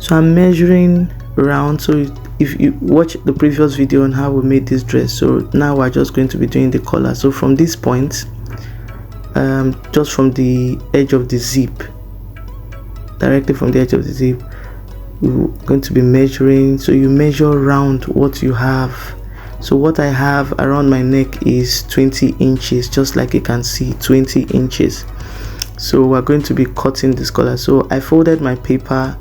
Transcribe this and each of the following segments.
So I'm measuring round. So if you watch the previous video on how we made this dress, so now we're just going to be doing the collar. So from this point, just from the edge of the zip, directly from the edge of the zip, we're going to be measuring. So you measure around what you have. So what I have around my neck is 20 inches, just like you can see, 20 inches. So we're going to be cutting this collar. So I folded my paper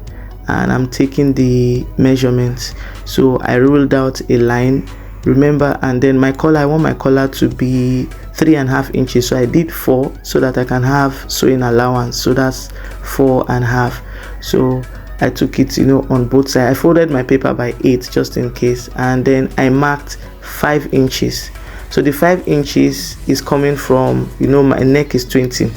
and I'm taking the measurements. So I ruled out a line, remember, and then my collar, I want my collar to be 3.5 inches. So I did 4 so that I can have sewing allowance. So that's 4.5. So I took it, on both sides. I folded my paper by 8 just in case, and then I marked 5 inches. So the 5 inches is coming from, my neck is 20.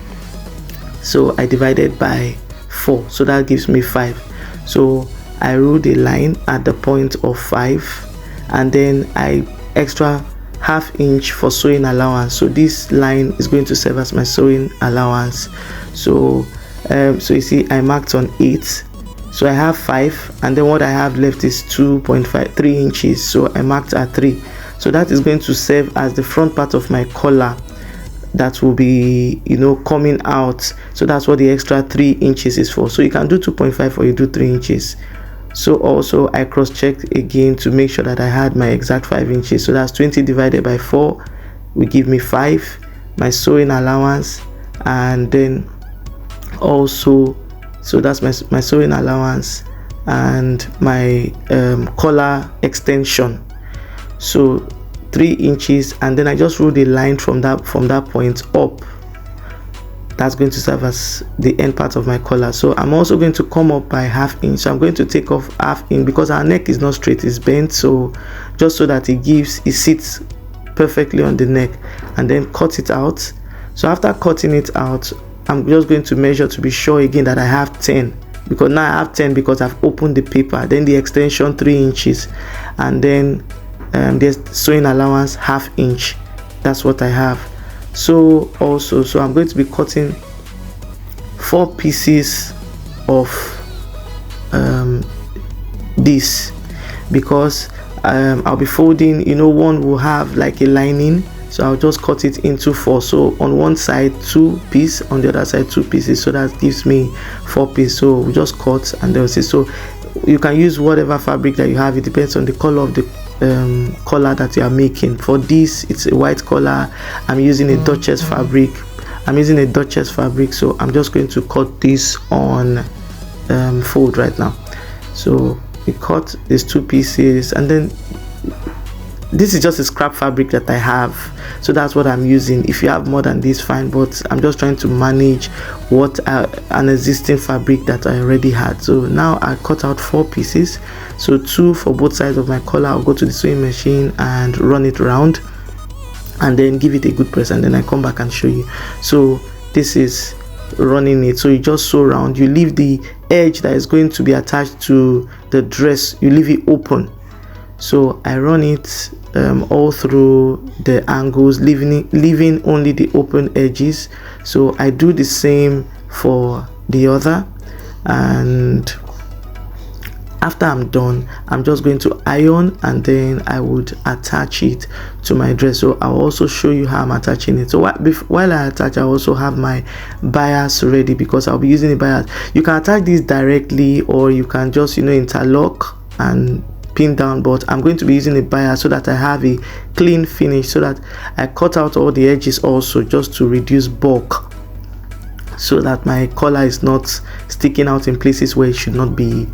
So I divided by 4, so that gives me 5. So I ruled a line at the point of 5, and then I extra ½ inch for sewing allowance. So this line is going to serve as my sewing allowance. So you see I marked on 8, so I have 5, and then what I have left is 3 inches. So I marked at 3. So that is going to serve as the front part of my collar that will be coming out. So that's what the extra 3 inches is for. So you can do 2.5 or you do 3 inches. So also I cross-checked again to make sure that I had my exact 5 inches. So that's 20 divided by 4 will give me 5, my sewing allowance, and then also, so that's my sewing allowance and my collar extension. So 3 inches, and then I just ruled a line from that point up. That's going to serve as the end part of my collar. So I'm also going to come up by ½ inch. So I'm going to take off ½ inch because our neck is not straight, it's bent. So just so that it sits perfectly on the neck, and then cut it out. So after cutting it out, I'm just going to measure to be sure again that I have 10, because now I have 10 because I've opened the paper. Then the extension 3 inches, and then there's sewing allowance ½ inch. That's what I have. So I'm going to be cutting 4 pieces of this, because I'll be folding, one will have like a lining. So I'll just cut it into 4. So on one side 2 pieces, on the other side 2 pieces, so that gives me 4 pieces. So we just cut and then see. So you can use whatever fabric that you have. It depends on the color of the collar that you are making. For this, it's a white collar. I'm using a Duchess fabric. So I'm just going to cut this on fold right now. So we cut these 2 pieces, and then this is just a scrap fabric that I have, so that's what I'm using. If you have more than this, fine, but I'm just trying to manage an existing fabric that I already had. So now I cut out 4 pieces, so 2 for both sides of my collar. I'll go to the sewing machine and run it around, and then give it a good press, and then I come back and show you. So this is running it. So you just sew around, you leave the edge that is going to be attached to the dress, you leave it open. So I run it all through the angles, leaving only the open edges. So I do the same for the other, and after I'm done, I'm just going to iron, and then I would attach it to my dress. So I'll also show you how I'm attaching it. So while I attach, I also have my bias ready, because I'll be using the bias. You can attach this directly, or you can just interlock and pin down, but I'm going to be using a bias so that I have a clean finish, so that I cut out all the edges also, just to reduce bulk, so that my collar is not sticking out in places where it should not be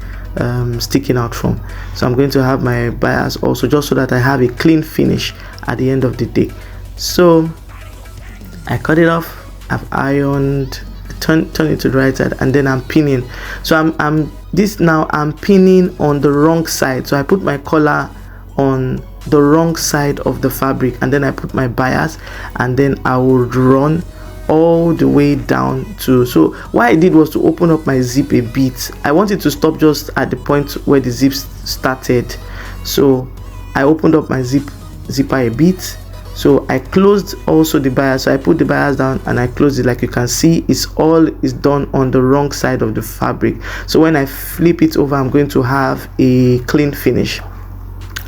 sticking out from. So I'm going to have my bias also, just so that I have a clean finish at the end of the day. So I cut it off, I've ironed, turn it to the right side, and then I'm pinning. So I'm pinning on the wrong side. So I put my collar on the wrong side of the fabric, and then I put my bias, and then I would run all the way down to. So what I did was to open up my zip a bit. I wanted to stop just at the point where the zip started. So I opened up my zipper a bit, So I closed also the bias, so I put the bias down and I closed it. Like you can see, it's all is done on the wrong side of the fabric. So when I flip it over, I'm going to have a clean finish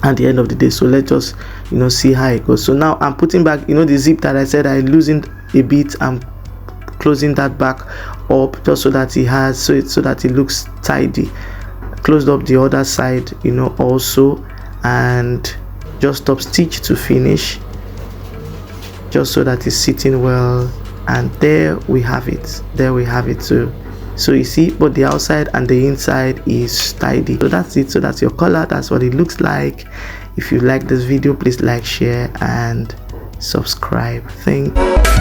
at the end of the day. So let's just, you know, see how it goes. So now I'm putting back, you know, the zip that I said I loosened a bit. I'm closing that back up just so that it has, so that it looks tidy. Closed up the other side, you know, also, and just stop stitch to finish, just so that it's sitting well. And there we have it. There we have it. So you see, both the outside and the inside is tidy. So that's it. So that's your collar. That's what it looks like. If you like this video, please like, share, and subscribe. Thank you.